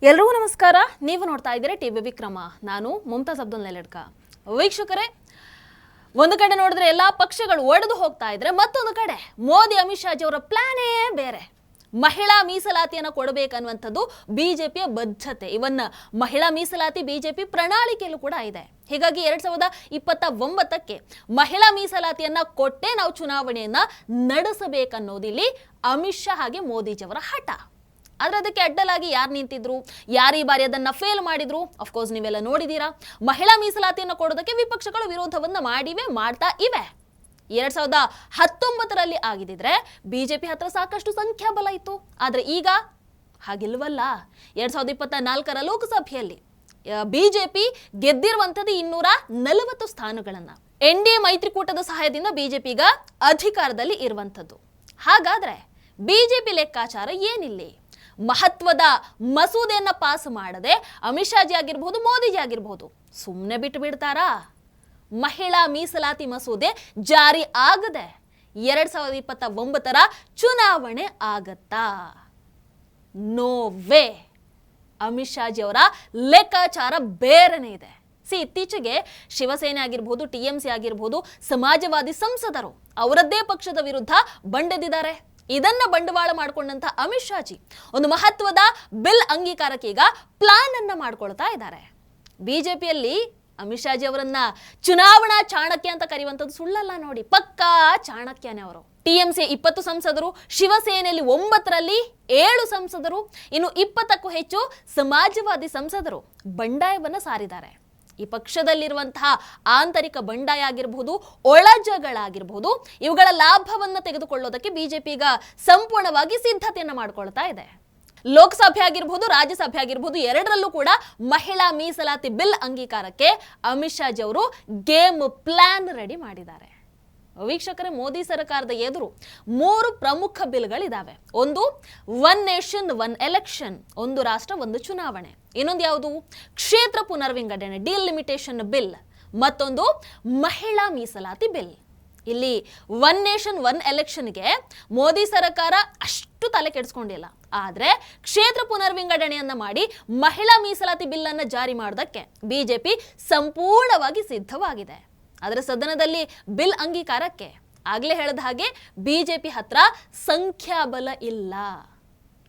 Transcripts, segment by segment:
ಎಲ್ರಿಗೂ ನಮಸ್ಕಾರ. ನೀವು ನೋಡ್ತಾ ಇದ್ದೀರಾ ಟಿವಿ ವಿಕ್ರಮ. ನಾನು ಮುಮ್ತಾಜ್ ಅಬ್ದುಲ್ ನೆಲಡ್ಕ. ವೀಕ್ಷಕರೇ, ಒಂದು ಕಡೆ ನೋಡಿದ್ರೆ ಎಲ್ಲಾ ಪಕ್ಷಗಳು ಒಡೆದು ಹೋಗ್ತಾ ಇದ್ರೆ, ಮತ್ತೊಂದು ಕಡೆ ಮೋದಿ ಅಮಿತ್ ಶಾಜಿ ಅವರ ಪ್ಲಾನೇ ಬೇರೆ. ಮಹಿಳಾ ಮೀಸಲಾತಿಯನ್ನು ಕೊಡಬೇಕನ್ನುವಂಥದ್ದು ಬಿಜೆಪಿಯ ಬದ್ಧತೆ. ಇವನ್ನ ಮಹಿಳಾ ಮೀಸಲಾತಿ ಬಿಜೆಪಿ ಪ್ರಣಾಳಿಕೆಯಲ್ಲೂ ಕೂಡ ಇದೆ. ಹೀಗಾಗಿ 2029ಕ್ಕೆ ಮಹಿಳಾ ಮೀಸಲಾತಿಯನ್ನ ಕೊಟ್ಟೆ ನಾವು ಚುನಾವಣೆಯನ್ನ ನಡೆಸಬೇಕನ್ನೋದು ಇಲ್ಲಿ ಅಮಿತ್ ಶಾ ಹಾಗೆ ಮೋದಿಜಿಯವರ ಹಠ. ಆದ್ರೆ ಅದಕ್ಕೆ ಅಡ್ಡಲಾಗಿ ಯಾರು ನಿಂತಿದ್ರು, ಯಾರು ಈ ಬಾರಿ ಅದನ್ನ ಫೇಲ್ ಮಾಡಿದ್ರು? ಅಫ್ಕೋರ್ಸ್ ನೀವೆಲ್ಲ ನೋಡಿದೀರಾ. ಮಹಿಳಾ ಮೀಸಲಾತಿಯನ್ನು ಕೊಡೋದಕ್ಕೆ ವಿಪಕ್ಷಗಳು ವಿರೋಧವನ್ನ ಮಾಡ್ತಾ ಇವೆ. 2019ರಲ್ಲಿ ಆಗಿದ್ರೆ ಬಿಜೆಪಿ ಹತ್ರ ಸಾಕಷ್ಟು ಸಂಖ್ಯಾಬಲ ಇತ್ತು. ಆದ್ರೆ ಈಗ ಹಾಗಿಲ್ವಲ್ಲ. 2024ರ ಲೋಕಸಭೆಯಲ್ಲಿ ಬಿಜೆಪಿ ಗೆದ್ದಿರುವಂಥದ್ದು 240 ಸ್ಥಾನಗಳನ್ನ. NDA ಮೈತ್ರಿಕೂಟದ ಸಹಾಯದಿಂದ ಬಿಜೆಪಿ ಈಗ ಅಧಿಕಾರದಲ್ಲಿ ಇರುವಂಥದ್ದು. ಹಾಗಾದ್ರೆ ಬಿಜೆಪಿ ಲೆಕ್ಕಾಚಾರ ಏನಿಲ್ಲಿ? ಮಹತ್ವದ ಮಸೂದೆಯನ್ನ ಪಾಸ್ ಮಾಡದೆ ಅಮಿತ್ ಶಾಜಿ ಆಗಿರ್ಬಹುದು, ಮೋದಿಜಿ ಆಗಿರ್ಬಹುದು ಸುಮ್ಮನೆ ಬಿಟ್ಟು ಬಿಡ್ತಾರಾ? ಮಹಿಳಾ ಮೀಸಲಾತಿ ಮಸೂದೆ ಜಾರಿ ಆಗದೆ 2029ರ ಚುನಾವಣೆ ಆಗತ್ತಾ? No way. ಅಮಿತ್ ಶಾಜಿ ಅವರ ಲೆಕ್ಕಾಚಾರ ಬೇರೆನೇ ಇದೆ. ಇತ್ತೀಚೆಗೆ ಶಿವಸೇನೆ ಆಗಿರ್ಬೋದು, TMC ಆಗಿರ್ಬೋದು, ಸಮಾಜವಾದಿ ಸಂಸದರು ಅವರದ್ದೇ ಪಕ್ಷದ ವಿರುದ್ಧ ಬಂಡೆದಿದ್ದಾರೆ. ಇದನ್ನ ಬಂಡವಾಳ ಮಾಡಿಕೊಂಡಂತ ಅಮಿತ್ ಶಾಜಿ ಒಂದು ಮಹತ್ವದ ಬಿಲ್ ಅಂಗೀಕಾರಕ್ಕೆ ಈಗ ಪ್ಲಾನ್ ಅನ್ನ ಮಾಡ್ಕೊಳ್ತಾ ಇದ್ದಾರೆ. ಬಿಜೆಪಿಯಲ್ಲಿ ಅಮಿತ್ ಶಾಜಿ ಅವರನ್ನ ಚುನಾವಣಾ ಚಾಣಕ್ಯ ಅಂತ ಕರೆಯುವಂಥದ್ದು ಸುಳ್ಳಲ್ಲ ನೋಡಿ, ಪಕ್ಕಾ ಚಾಣಕ್ಯನೇ ಅವರು. TMC 20 ಸಂಸದರು, ಶಿವಸೇನೆಯಲ್ಲಿ 9ರಲ್ಲಿ 7 ಸಂಸದರು, ಇನ್ನು 20ಕ್ಕೂ ಹೆಚ್ಚು ಸಮಾಜವಾದಿ ಸಂಸದರು ಬಂಡಾಯವನ್ನ ಸಾರಿದ್ದಾರೆ. ಈ ಪಕ್ಷದಲ್ಲಿರುವಂತಹ ಆಂತರಿಕ ಬಂಡಾಯ ಆಗಿರಬಹುದು, ಒಳಜಗಳಾಗಿರಬಹುದು, ಇವುಗಳ ಲಾಭವನ್ನ ತೆಗೆದುಕೊಳ್ಳೋದಕ್ಕೆ ಬಿಜೆಪಿ ಈಗ ಸಂಪೂರ್ಣವಾಗಿ ಸಿದ್ಧತೆಯನ್ನ ಮಾಡ್ಕೊಳ್ತಾ ಇದೆ. ಲೋಕಸಭೆ ಆಗಿರಬಹುದು, ರಾಜ್ಯಸಭೆ ಆಗಿರಬಹುದು, ಎರಡರಲ್ಲೂ ಕೂಡ ಮಹಿಳಾ ಮೀಸಲಾತಿ ಬಿಲ್ ಅಂಗೀಕಾರಕ್ಕೆ ಅಮಿತ್ ಶಾಜಿ ಅವರು ಗೇಮ್ ಪ್ಲಾನ್ ರೆಡಿ ಮಾಡಿದ್ದಾರೆ. ವೀಕ್ಷಕರೇ, ಮೋದಿ ಸರ್ಕಾರದ ಎದುರು 3 ಪ್ರಮುಖ ಬಿಲ್ಗಳಿದಾವೆ. ಒಂದು ಒನ್ ನೇಷನ್ ಒನ್ ಎಲೆಕ್ಷನ್, ಒಂದು ರಾಷ್ಟ್ರ ಒಂದು ಚುನಾವಣೆ. ಇನ್ನೊಂದು ಯಾವುದು? ಕ್ಷೇತ್ರ ಪುನರ್ವಿಂಗಡಣೆ, ಡಿಲಿಮಿಟೇಷನ್ ಬಿಲ್. ಮತ್ತೊಂದು ಮಹಿಳಾ ಮೀಸಲಾತಿ ಬಿಲ್. ಇಲ್ಲಿ ಒನ್ ನೇಷನ್ ಒನ್ ಎಲೆಕ್ಷನ್ಗೆ ಮೋದಿ ಸರ್ಕಾರ ಅಷ್ಟು ತಲೆ ಕೆಡಿಸ್ಕೊಂಡಿಲ್ಲ. ಆದ್ರೆ ಕ್ಷೇತ್ರ ಪುನರ್ವಿಂಗಡಣೆಯನ್ನ ಮಾಡಿ ಮಹಿಳಾ ಮೀಸಲಾತಿ ಬಿಲ್ ಅನ್ನ ಜಾರಿ ಮಾಡೋದಕ್ಕೆ ಬಿಜೆಪಿ ಸಂಪೂರ್ಣವಾಗಿ ಸಿದ್ಧವಾಗಿದೆ. ಅದರ ಸದನದಲ್ಲಿ ಬಿಲ್ ಅಂಗೀಕಾರಕ್ಕೆ ಆಗ್ಲೇ ಹೇಳಿದ ಹಾಗೆ ಬಿಜೆಪಿ ಹತ್ರ ಸಂಖ್ಯಾಬಲ ಇಲ್ಲ.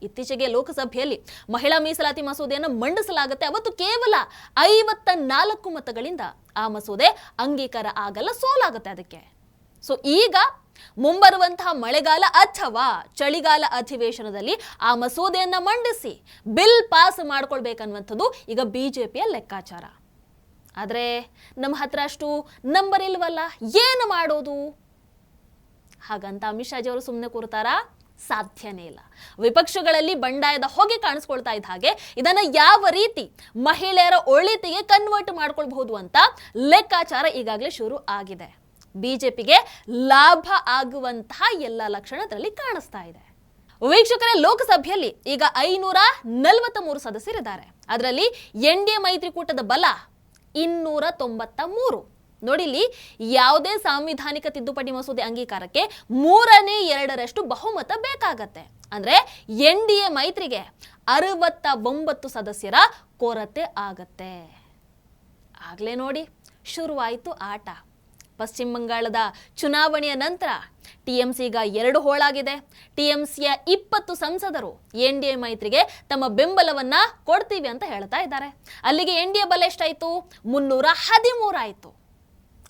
ಇತ್ತೀಚೆಗೆ ಲೋಕಸಭೆಯಲ್ಲಿ ಮಹಿಳಾ ಮೀಸಲಾತಿ ಮಸೂದೆಯನ್ನು ಮಂಡಿಸಲಾಗುತ್ತೆ. ಅವತ್ತು ಕೇವಲ 54 ಮತಗಳಿಂದ ಆ ಮಸೂದೆ ಅಂಗೀಕಾರ ಆಗಲ್ಲ, ಸೋಲಾಗುತ್ತೆ ಅದಕ್ಕೆ. ಈಗ ಮುಂಬರುವಂತಹ ಮಳೆಗಾಲ ಅಥವಾ ಚಳಿಗಾಲ ಅಧಿವೇಶನದಲ್ಲಿ ಆ ಮಸೂದೆಯನ್ನ ಮಂಡಿಸಿ ಬಿಲ್ ಪಾಸ್ ಮಾಡ್ಕೊಳ್ಬೇಕನ್ನುವಂಥದ್ದು ಈಗ ಬಿಜೆಪಿಯ ಲೆಕ್ಕಾಚಾರ. ಆದ್ರೆ ನಮ್ಮ ಹತ್ರ ಅಷ್ಟು ನಂಬರ್ ಇಲ್ವಲ್ಲ, ಏನು ಮಾಡೋದು? ಹಾಗಂತ ಅಮಿತ್ ಶಾಜಿ ಅವರು ಸುಮ್ಮನೆ ಕೂರ್ತಾರಾ? ಸಾಧ್ಯನೇ ಇಲ್ಲ. ವಿಪಕ್ಷಗಳಲ್ಲಿ ಬಂಡಾಯದ ಹೊಗೆ ಕಾಣಿಸ್ಕೊಳ್ತಾ ಇದ್ದ ಹಾಗೆ ಇದನ್ನ ಯಾವ ರೀತಿ ಮಹಿಳೆಯರ ಒಳಿತಿಗೆ ಕನ್ವರ್ಟ್ ಮಾಡ್ಕೊಳ್ಬಹುದು ಅಂತ ಲೆಕ್ಕಾಚಾರ ಈಗಾಗಲೇ ಶುರು ಆಗಿದೆ. ಬಿಜೆಪಿಗೆ ಲಾಭ ಆಗುವಂತಹ ಎಲ್ಲ ಲಕ್ಷಣ ಅದರಲ್ಲಿ ಕಾಣಿಸ್ತಾ ಇದೆ. ವೀಕ್ಷಕರೇ, ಲೋಕಸಭೆಯಲ್ಲಿ ಈಗ 543 ಸದಸ್ಯರಿದ್ದಾರೆ. ಅದರಲ್ಲಿ NDA ಮೈತ್ರಿಕೂಟದ ಬಲ 293. ನೋಡಿಲ್ಲಿ, ಯಾವುದೇ ಸಾಂವಿಧಾನಿಕ ತಿದ್ದುಪಡಿ ಮಸೂದೆ ಅಂಗೀಕಾರಕ್ಕೆ 3/2 ಬಹುಮತ ಬೇಕಾಗತ್ತೆ. ಅಂದ್ರೆ NDA ಮೈತ್ರಿಗೆ 69 ಸದಸ್ಯರ ಕೊರತೆ ಆಗತ್ತೆ. ಆಗ್ಲೇ ನೋಡಿ ಶುರುವಾಯಿತು ಆಟ. ಪಶ್ಚಿಮ ಬಂಗಾಳದ ಚುನಾವಣೆಯ ನಂತರ TMC ಈಗ 2 ಹೋಳಾಗಿದೆ. TMCಯ 20 ಸಂಸದರು NDA ಮೈತ್ರಿಗೆ ತಮ್ಮ ಬೆಂಬಲವನ್ನ ಕೊಡ್ತೀವಿ ಅಂತ ಹೇಳ್ತಾ ಇದ್ದಾರೆ. ಅಲ್ಲಿಗೆ NDA ಬಲ ಎಷ್ಟಾಯ್ತು? 313 ಆಯ್ತು.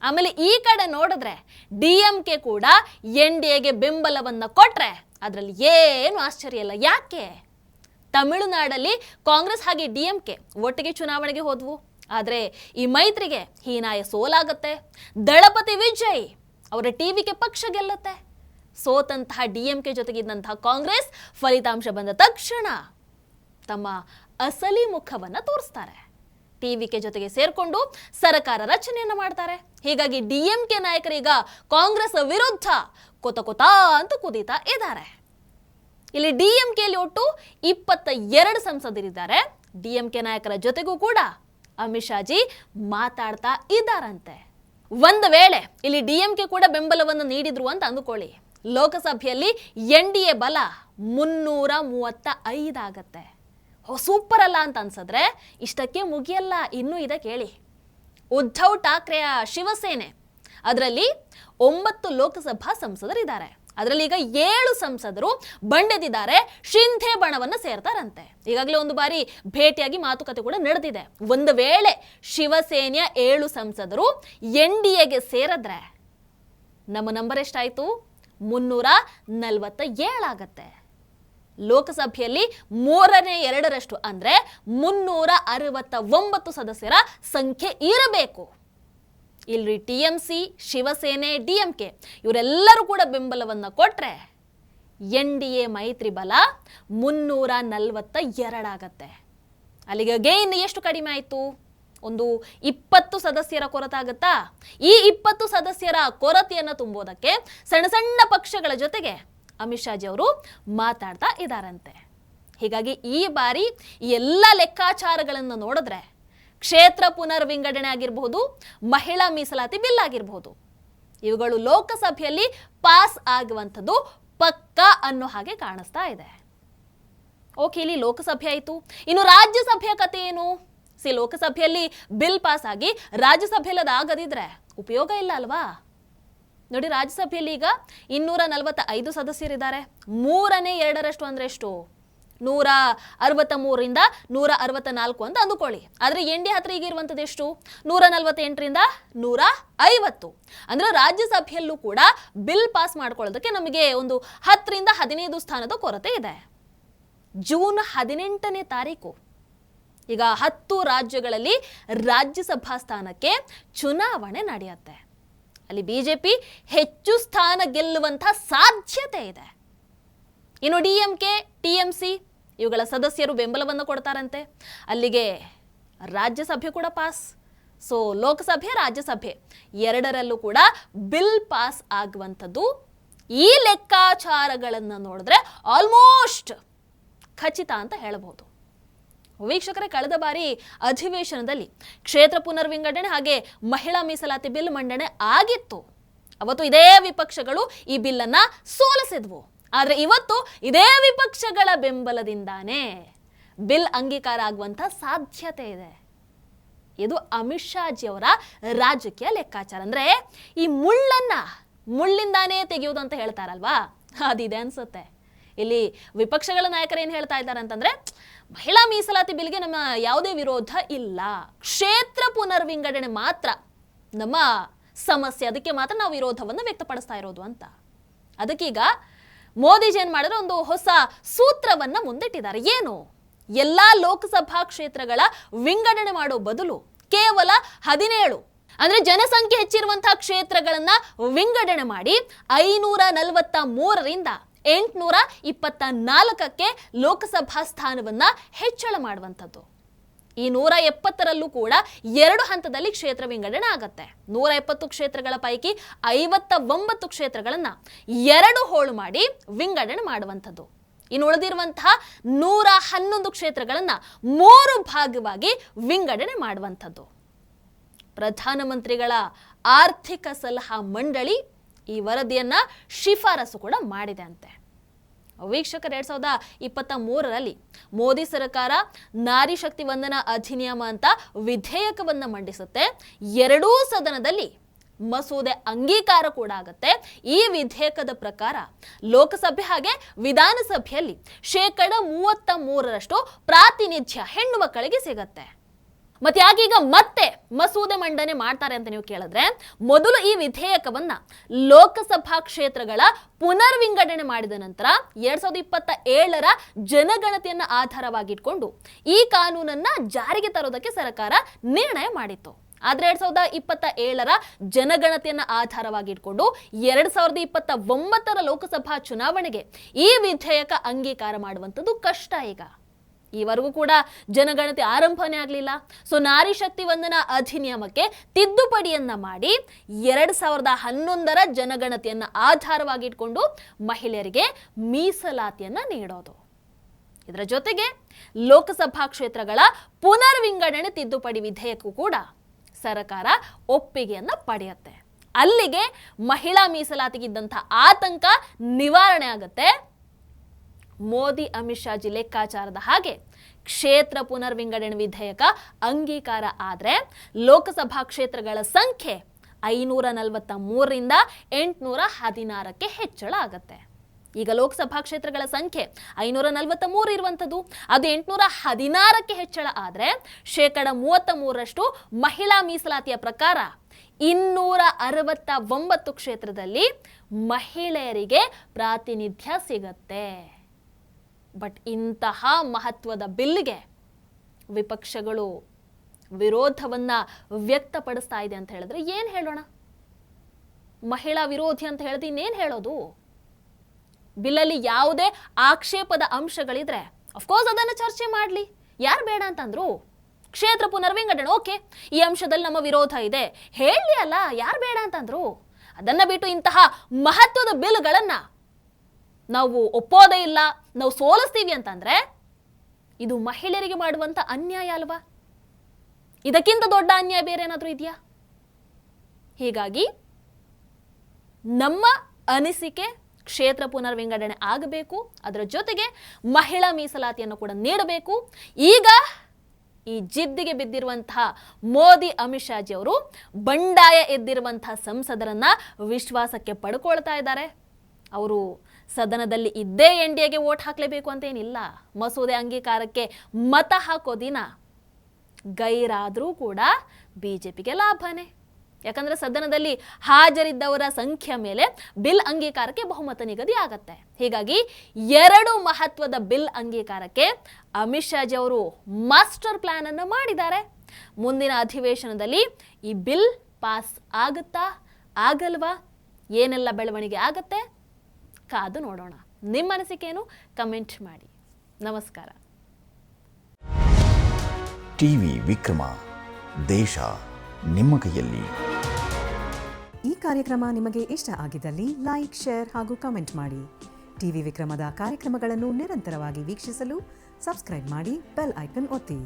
ಆಮೇಲೆ ಈ ಕಡೆ ನೋಡಿದ್ರೆ DMK ಕೂಡ NDAಗೆ ಬೆಂಬಲವನ್ನ ಕೊಟ್ರೆ ಅದರಲ್ಲಿ ಏನು ಆಶ್ಚರ್ಯ ಇಲ್ಲ. ಯಾಕೆ? ತಮಿಳುನಾಡಲ್ಲಿ ಕಾಂಗ್ರೆಸ್ ಹಾಗೆ DMK ಒಟ್ಟಿಗೆ ಚುನಾವಣೆಗೆ ಹೋದ್ವು. ಆದ್ರೆ ಈ ಮೈತ್ರಿಗೆ ಹೀನಾಯ ಸೋಲಾಗತ್ತೆ. ದಳಪತಿ ವಿಜಯ್ ಅವರ TVK ಪಕ್ಷ ಗೆಲ್ಲುತ್ತೆ. ಸೋತಂತಹ DMK ಜೊತೆಗಿದ್ದಂತಹ ಕಾಂಗ್ರೆಸ್ ಫಲಿತಾಂಶ ಬಂದ ತಕ್ಷಣ ತಮ್ಮ ಅಸಲಿ ಮುಖವನ್ನ ತೋರಿಸ್ತಾರೆ. TVK ಜೊತೆಗೆ ಸೇರ್ಕೊಂಡು ಸರ್ಕಾರ ರಚನೆಯನ್ನ ಮಾಡ್ತಾರೆ. ಹೀಗಾಗಿ DMK ನಾಯಕರೀಗ ಕಾಂಗ್ರೆಸ್ ವಿರುದ್ಧ ಕೊತ ಅಂತ ಕುದೀತಾ ಇದ್ದಾರೆ. ಇಲ್ಲಿ DMKಯಲ್ಲಿ ಒಟ್ಟು 22 ಸಂಸದರಿದ್ದಾರೆ. DMK ನಾಯಕರ ಜೊತೆಗೂ ಕೂಡ ಅಮಿತ್ ಶಾಜಿ ಮಾತಾಡ್ತಾ ಇದ್ದಾರಂತೆ. ಒಂದು ವೇಳೆ ಇಲ್ಲಿ DMK ಕೂಡ ಬೆಂಬಲವನ್ನು ನೀಡಿದ್ರು ಅಂತ ಅಂದುಕೊಳ್ಳಿ, ಲೋಕಸಭೆಯಲ್ಲಿ NDA ಬಲ 335 ಆಗತ್ತೆ. ಸೂಪರ್ ಅಲ್ಲ ಅಂತ ಅನ್ಸಿದ್ರೆ ಇಷ್ಟಕ್ಕೆ ಮುಗಿಯಲ್ಲ, ಇನ್ನೂ ಇದೆ ಕೇಳಿ. ಉದ್ಧವ್ ಠಾಕ್ರೆಯ ಶಿವಸೇನೆ ಅದರಲ್ಲಿ 9 ಲೋಕಸಭಾ ಸಂಸದರಿದ್ದಾರೆ. ಅದರಲ್ಲಿ ಈಗ 7 ಸಂಸದರು ಬಂಡೆದಿದ್ದಾರೆ, ಶಿಂಧೆ ಬಣವನ್ನು ಸೇರ್ತಾರಂತೆ. ಈಗಾಗಲೇ ಒಂದು ಬಾರಿ ಭೇಟಿಯಾಗಿ ಮಾತುಕತೆ ಕೂಡ ನಡೆದಿದೆ. ಒಂದು ವೇಳೆ ಶಿವಸೇನೆಯ 7 ಸಂಸದರು NDAಗೆ ಸೇರಿದ್ರೆ ನಮ್ಮ ನಂಬರ್ ಎಷ್ಟಾಯ್ತು? 347 ಆಗತ್ತೆ. ಲೋಕಸಭೆಯಲ್ಲಿ 3/2 ಅಂದ್ರೆ 369 ಸದಸ್ಯರ ಸಂಖ್ಯೆ ಇರಬೇಕು. ಇಲ್ಲಿ TMC, ಶಿವಸೇನೆ, DMK ಇವರೆಲ್ಲರೂ ಕೂಡ ಬೆಂಬಲವನ್ನ ಕೊಟ್ರೆ NDA ಮೈತ್ರಿ ಬಲ 342 ಆಗತ್ತೆ. ಅಲ್ಲಿಗೆ ಗೇನ್ ಎಷ್ಟು ಕಡಿಮೆ ಆಯ್ತು? ಒಂದು 20 ಸದಸ್ಯರ ಕೊರತೆ ಆಗುತ್ತಾ? ಈ 20 ಸದಸ್ಯರ ಕೊರತೆಯನ್ನು ತುಂಬೋದಕ್ಕೆ ಸಣ್ಣ ಸಣ್ಣ ಪಕ್ಷಗಳ ಜೊತೆಗೆ ಅಮಿತ್ ಶಾಜಿ ಅವರು ಮಾತಾಡ್ತಾ ಇದ್ದಾರಂತೆ. ಹೀಗಾಗಿ ಈ ಬಾರಿ ಎಲ್ಲ ಲೆಕ್ಕಾಚಾರಗಳನ್ನು ನೋಡಿದ್ರೆ ಕ್ಷೇತ್ರ ಪುನರ್ ವಿಂಗಡಣೆ ಆಗಿರಬಹುದು, ಮಹಿಳಾ ಮೀಸಲಾತಿ ಬಿಲ್ ಆಗಿರಬಹುದು, ಇವುಗಳು ಲೋಕಸಭೆಯಲ್ಲಿ ಪಾಸ್ ಆಗುವಂಥದ್ದು ಪಕ್ಕ ಅನ್ನೋ ಹಾಗೆ ಕಾಣಿಸ್ತಾ ಇದೆ. ಓಕೆ, ಇಲ್ಲಿ ಲೋಕಸಭೆ ಆಯಿತು. ಇನ್ನು ರಾಜ್ಯಸಭೆಯ ಕಥೆ ಏನು? ಲೋಕಸಭೆಯಲ್ಲಿ ಬಿಲ್ ಪಾಸ್ ಆಗಿ ರಾಜ್ಯಸಭೆಯಲ್ಲಿ ಅದಾಗದಿದ್ರೆ ಉಪಯೋಗ ಇಲ್ಲ ಅಲ್ವಾ? ನೋಡಿ, ರಾಜ್ಯಸಭೆಯಲ್ಲಿ ಈಗ 245 ಸದಸ್ಯರಿದ್ದಾರೆ. 3/2 ಅಂದ್ರೆ ಎಷ್ಟು? 163ರಿಂದ 164 ಅಂತ ಅಂದುಕೊಳ್ಳಿ. ಆದರೆ NDA ಹತ್ರ ಈಗ ಇರುವಂಥದ್ದು ಎಷ್ಟು? 148ರಿಂದ 150. ಅಂದ್ರೆ ರಾಜ್ಯಸಭೆಯಲ್ಲೂ ಕೂಡ ಬಿಲ್ ಪಾಸ್ ಮಾಡ್ಕೊಳ್ಳೋದಕ್ಕೆ ನಮಗೆ ಒಂದು 10ರಿಂದ 15 ಸ್ಥಾನದ ಕೊರತೆ ಇದೆ. ಜೂನ್ 18ನೇ ತಾರೀಕು ಈಗ 10 ರಾಜ್ಯಗಳಲ್ಲಿ ರಾಜ್ಯಸಭಾ ಸ್ಥಾನಕ್ಕೆ ಚುನಾವಣೆ ನಡೆಯುತ್ತೆ. ಅಲ್ಲಿ BJP ಹೆಚ್ಚು ಸ್ಥಾನ ಗೆಲ್ಲುವಂತಹ ಸಾಧ್ಯತೆ ಇದೆ. ಇನ್ನು DMK, TMC ಇವುಗಳ ಸದಸ್ಯರು ಬೆಂಬಲವನ್ನು ಕೊಡ್ತಾರಂತೆ. ಅಲ್ಲಿಗೆ ರಾಜ್ಯಸಭೆ ಕೂಡ ಪಾಸ್. ಲೋಕಸಭೆ, ರಾಜ್ಯಸಭೆ ಎರಡರಲ್ಲೂ ಕೂಡ ಬಿಲ್ ಪಾಸ್ ಆಗುವಂಥದ್ದು ಈ ಲೆಕ್ಕಾಚಾರಗಳನ್ನು ನೋಡಿದ್ರೆ ಆಲ್ಮೋಸ್ಟ್ ಖಚಿತ ಅಂತ ಹೇಳಬಹುದು. ವೀಕ್ಷಕರೇ, ಕಳೆದ ಬಾರಿ ಅಧಿವೇಶನದಲ್ಲಿ ಕ್ಷೇತ್ರ ಪುನರ್ ವಿಂಗಡಣೆ ಹಾಗೆ ಮಹಿಳಾ ಮೀಸಲಾತಿ ಬಿಲ್ ಮಂಡನೆ ಆಗಿತ್ತು. ಅವತ್ತು ಇದೇ ವಿಪಕ್ಷಗಳು ಈ ಬಿಲ್ಲನ್ನ ಸೋಲಿಸಿದ್ವು. ಆದ್ರೆ ಇವತ್ತು ಇದೇ ವಿಪಕ್ಷಗಳ ಬೆಂಬಲದಿಂದಾನೇ ಬಿಲ್ ಅಂಗೀಕಾರ ಆಗುವಂತ ಸಾಧ್ಯತೆ ಇದೆ. ಇದು ಅಮಿತ್ ಶಾಜಿ ಅವರ ರಾಜಕೀಯ ಲೆಕ್ಕಾಚಾರ. ಅಂದ್ರೆ ಈ ಮುಳ್ಳಿಂದಾನೇ ತೆಗೆಯುವುದು ಅಂತ ಹೇಳ್ತಾರಲ್ವಾ, ಅದಿದೆ ಅನ್ಸುತ್ತೆ. ಇಲ್ಲಿ ವಿಪಕ್ಷಗಳ ನಾಯಕರು ಏನು ಹೇಳ್ತಾ ಇದ್ದಾರೆ ಅಂತಂದ್ರೆ, ಮಹಿಳಾ ಮೀಸಲಾತಿ ಬಿಲ್ಗೆ ನಮ್ಮ ಯಾವುದೇ ವಿರೋಧ ಇಲ್ಲ, ಕ್ಷೇತ್ರ ಪುನರ್ ವಿಂಗಡಣೆ ಮಾತ್ರ ನಮ್ಮ ಸಮಸ್ಯೆ, ಅದಕ್ಕೆ ಮಾತ್ರ ನಾವು ವಿರೋಧವನ್ನು ವ್ಯಕ್ತಪಡಿಸ್ತಾ ಇರೋದು ಅಂತ. ಅದಕ್ಕೀಗ ಮೋದಿಜಿ ಏನ್ ಮಾಡಿದ್ರೆ ಒಂದು ಹೊಸ ಸೂತ್ರವನ್ನ ಮುಂದಿಟ್ಟಿದ್ದಾರೆ. ಏನು? ಎಲ್ಲಾ ಲೋಕಸಭಾ ಕ್ಷೇತ್ರಗಳ ವಿಂಗಡಣೆ ಮಾಡೋ ಬದಲು ಕೇವಲ 17 ಅಂದ್ರೆ ಜನಸಂಖ್ಯೆ ಹೆಚ್ಚಿರುವಂತಹ ಕ್ಷೇತ್ರಗಳನ್ನ ವಿಂಗಡಣೆ ಮಾಡಿ 543ರಿಂದ 824ಕ್ಕೆ ಲೋಕಸಭಾ ಸ್ಥಾನವನ್ನ ಹೆಚ್ಚಳ ಮಾಡುವಂಥದ್ದು. ಈ 170ರಲ್ಲೂ ಕೂಡ 2 ಹಂತದಲ್ಲಿ ಕ್ಷೇತ್ರ ವಿಂಗಡಣೆ ಆಗತ್ತೆ. 170 ಕ್ಷೇತ್ರಗಳ ಪೈಕಿ 59 ಕ್ಷೇತ್ರಗಳನ್ನ 2 ಹೋಳು ಮಾಡಿ ವಿಂಗಡಣೆ ಮಾಡುವಂಥದ್ದು. ಇನ್ನು ಉಳಿದಿರುವಂತಹ 111 ಕ್ಷೇತ್ರಗಳನ್ನ 3 ಭಾಗವಾಗಿ ವಿಂಗಡಣೆ ಮಾಡುವಂಥದ್ದು. ಪ್ರಧಾನಮಂತ್ರಿಗಳ ಆರ್ಥಿಕ ಸಲಹಾ ಮಂಡಳಿ ಈ ವರದಿಯನ್ನ ಶಿಫಾರಸು ಕೂಡ ಮಾಡಿದೆ ಅಂತೆ. ವೀಕ್ಷಕರು, 2023ರಲ್ಲಿ ಮೋದಿ ಸರ್ಕಾರ ನಾರಿ ಶಕ್ತಿ ವಂದನಾ ಅಧಿನಿಯಮ ಅಂತ ವಿಧೇಯಕವನ್ನ ಮಂಡಿಸುತ್ತೆ. 2 ಸದನದಲ್ಲಿ ಮಸೂದೆ ಅಂಗೀಕಾರ ಕೂಡ ಆಗುತ್ತೆ. ಈ ವಿಧೇಯಕದ ಪ್ರಕಾರ ಲೋಕಸಭೆ ಹಾಗೆ ವಿಧಾನಸಭೆಯಲ್ಲಿ 33% ಪ್ರಾತಿನಿಧ್ಯ ಹೆಣ್ಣು ಮಕ್ಕಳಿಗೆ ಸಿಗತ್ತೆ. ಮತ್ತೆ ಯಾಕೀಗ ಮತ್ತೆ ಮಸೂದೆ ಮಂಡನೆ ಮಾಡ್ತಾರೆ ಅಂತ ನೀವು ಕೇಳಿದ್ರೆ, ಮೊದಲು ಈ ವಿಧೇಯಕವನ್ನ ಲೋಕಸಭಾ ಕ್ಷೇತ್ರಗಳ ಪುನರ್ ವಿಂಗಡಣೆ ಮಾಡಿದ ನಂತರ 2027ರ ಜನಗಣತಿಯನ್ನ ಆಧಾರವಾಗಿಟ್ಕೊಂಡು ಈ ಕಾನೂನನ್ನ ಜಾರಿಗೆ ತರೋದಕ್ಕೆ ಸರ್ಕಾರ ನಿರ್ಣಯ ಮಾಡಿತ್ತು. ಆದ್ರೆ 2027ರ ಜನಗಣತಿಯನ್ನ ಆಧಾರವಾಗಿಟ್ಕೊಂಡು 2029ರ ಲೋಕಸಭಾ ಚುನಾವಣೆಗೆ ಈ ವಿಧೇಯಕ ಅಂಗೀಕಾರ ಮಾಡುವಂಥದ್ದು ಕಷ್ಟ. ಈಗ ಈವರೆಗೂ ಕೂಡ ಜನಗಣತಿ ಆರಂಭನೇ ಆಗಲಿಲ್ಲ. ನಾರಿ ಶಕ್ತಿ ವಂದನಾ ಅಧಿನಿಯಮಕ್ಕೆ ತಿದ್ದುಪಡಿಯನ್ನ ಮಾಡಿ 2011ರ ಜನಗಣತಿಯನ್ನ ಆಧಾರವಾಗಿಟ್ಕೊಂಡು ಮಹಿಳೆಯರಿಗೆ ಮೀಸಲಾತಿಯನ್ನ ನೀಡೋದು. ಇದರ ಜೊತೆಗೆ ಲೋಕಸಭಾ ಕ್ಷೇತ್ರಗಳ ಪುನರ್ ವಿಂಗಡಣೆ ತಿದ್ದುಪಡಿ ವಿಧೇಯಕ ಕೂಡ ಸರ್ಕಾರ ಒಪ್ಪಿಗೆಯನ್ನ ಪಡೆಯುತ್ತೆ. ಅಲ್ಲಿಗೆ ಮಹಿಳಾ ಮೀಸಲಾತಿಗಿದ್ದಂಥ ಆತಂಕ ನಿವಾರಣೆ ಆಗುತ್ತೆ. ಮೋದಿ ಅಮಿತ್ ಶಾಜಿ ಲೆಕ್ಕಾಚಾರದ ಹಾಗೆ ಕ್ಷೇತ್ರ ಪುನರ್ವಿಂಗಡಣೆ ವಿಧೇಯಕ ಅಂಗೀಕಾರ ಆದರೆ ಲೋಕಸಭಾ ಕ್ಷೇತ್ರಗಳ ಸಂಖ್ಯೆ 543ರಿಂದ 816ಕ್ಕೆ ಹೆಚ್ಚಳ ಆಗತ್ತೆ. ಈಗ ಲೋಕಸಭಾ ಕ್ಷೇತ್ರಗಳ ಸಂಖ್ಯೆ 543 ಇರುವಂಥದ್ದು, ಅದು 816ಕ್ಕೆ ಹೆಚ್ಚಳ ಆದರೆ 33% ಮಹಿಳಾ ಮೀಸಲಾತಿಯ ಪ್ರಕಾರ 269 ಕ್ಷೇತ್ರದಲ್ಲಿ ಮಹಿಳೆಯರಿಗೆ ಪ್ರಾತಿನಿಧ್ಯ ಸಿಗತ್ತೆ. ಬಟ್ ಇಂತಹ ಮಹತ್ವದ ಬಿಲ್ಗೆ ವಿಪಕ್ಷಗಳು ವಿರೋಧವನ್ನ ವ್ಯಕ್ತಪಡಿಸ್ತಾ ಇದೆ ಅಂತ ಹೇಳಿದ್ರೆ ಏನ್ ಹೇಳೋಣ? ಮಹಿಳಾ ವಿರೋಧಿ ಅಂತ ಹೇಳಿದ್ರೆ ಇನ್ನೇನು ಹೇಳೋದು? ಬಿಲ್ಲಲ್ಲಿ ಯಾವುದೇ ಆಕ್ಷೇಪದ ಅಂಶಗಳಿದ್ರೆ ಅಫ್ಕೋರ್ಸ್ ಅದನ್ನು ಚರ್ಚೆ ಮಾಡಲಿ, ಯಾರು ಬೇಡ ಅಂತಂದ್ರು? ಕ್ಷೇತ್ರ ಪುನರ್ವಿಂಗಡಣೆ ಓಕೆ, ಈ ಅಂಶದಲ್ಲಿ ನಮ್ಮ ವಿರೋಧ ಇದೆ ಹೇಳಿ ಅಲ್ಲ, ಯಾರು ಬೇಡ ಅಂತಂದ್ರು? ಅದನ್ನ ಬಿಟ್ಟು ಇಂತಹ ಮಹತ್ವದ ಬಿಲ್ಗಳನ್ನ ನಾವು ಒಪ್ಪೋದೇ ಇಲ್ಲ, ನಾವು ಸೋಲಿಸ್ತೀವಿ ಅಂತಂದ್ರೆ ಇದು ಮಹಿಳೆಯರಿಗೆ ಮಾಡುವಂತ ಅನ್ಯಾಯ ಅಲ್ವಾ? ಇದಕ್ಕಿಂತ ದೊಡ್ಡ ಅನ್ಯಾಯ ಬೇರೆ ಏನಾದರೂ ಇದೆಯಾ? ಹೀಗಾಗಿ ನಮ್ಮ ಅನಿಸಿಕೆ ಕ್ಷೇತ್ರ ಪುನರ್ವಿಂಗಡಣೆ ಆಗಬೇಕು, ಅದರ ಜೊತೆಗೆ ಮಹಿಳಾ ಮೀಸಲಾತಿಯನ್ನು ಕೂಡ ನೀಡಬೇಕು. ಈಗ ಈ ಜಿದ್ದಿಗೆ ಬಿದ್ದಿರುವಂತಹ ಮೋದಿ ಅಮಿತ್ ಶಾಜಿ ಅವರು ಬಂಡಾಯ ಎದ್ದಿರುವಂತಹ ಸಂಸದರನ್ನ ವಿಶ್ವಾಸಕ್ಕೆ ಪಡ್ಕೊಳ್ತಾ ಇದ್ದಾರೆ. ಅವರು ಸದನದಲ್ಲಿ ಇದ್ದೇ ಎನ್ಡಿಎಗೆ ವೋಟ್ ಹಾಕಲೇಬೇಕು ಅಂತೇನಿಲ್ಲ. ಮಸೂದೆ ಅಂಗೀಕಾರಕ್ಕೆ ಮತ ಹಾಕೋ ದಿನ ಗೈರಾದರೂ ಕೂಡ ಬಿಜೆಪಿಗೆ ಲಾಭನೇ. ಯಾಕಂದ್ರೆ ಸದನದಲ್ಲಿ ಹಾಜರಿದ್ದವರ ಸಂಖ್ಯೆ ಮೇಲೆ ಬಿಲ್ ಅಂಗೀಕಾರಕ್ಕೆ ಬಹುಮತ ನಿಗದಿ ಆಗತ್ತೆ. ಹೀಗಾಗಿ 2 ಮಹತ್ವದ ಬಿಲ್ ಅಂಗೀಕಾರಕ್ಕೆ ಅಮಿತ್ ಶಾಜಿ ಅವರು ಮಾಸ್ಟರ್ ಪ್ಲಾನ್ ಅನ್ನು ಮಾಡಿದ್ದಾರೆ. ಮುಂದಿನ ಅಧಿವೇಶನದಲ್ಲಿ ಈ ಬಿಲ್ ಪಾಸ್ ಆಗುತ್ತಾ ಆಗಲ್ವಾ, ಏನೆಲ್ಲ ಬೆಳವಣಿಗೆ ಆಗತ್ತೆ ಕಾದು ನೋಡೋಣ. ನಿಮ್ಮ ಅನಿಸಿಕೆಯನ್ನು ಕಮೆಂಟ್ ಮಾಡಿ. ನಮಸ್ಕಾರ. ಟಿವಿ ವಿಕ್ರಮ, ದೇಶ ನಿಮ್ಮ ಕೈಯಲ್ಲಿ. ಈ ಕಾರ್ಯಕ್ರಮ ನಿಮಗೆ ಇಷ್ಟ ಆಗಿದ್ದಲ್ಲಿ ಲೈಕ್, ಶೇರ್ ಹಾಗೂ ಕಮೆಂಟ್ ಮಾಡಿ. ಟಿವಿ ವಿಕ್ರಮದ ಕಾರ್ಯಕ್ರಮಗಳನ್ನು ನಿರಂತರವಾಗಿ ವೀಕ್ಷಿಸಲು ಸಬ್ಸ್ಕ್ರೈಬ್ ಮಾಡಿ, ಬೆಲ್ ಐಕನ್ ಒತ್ತಿ.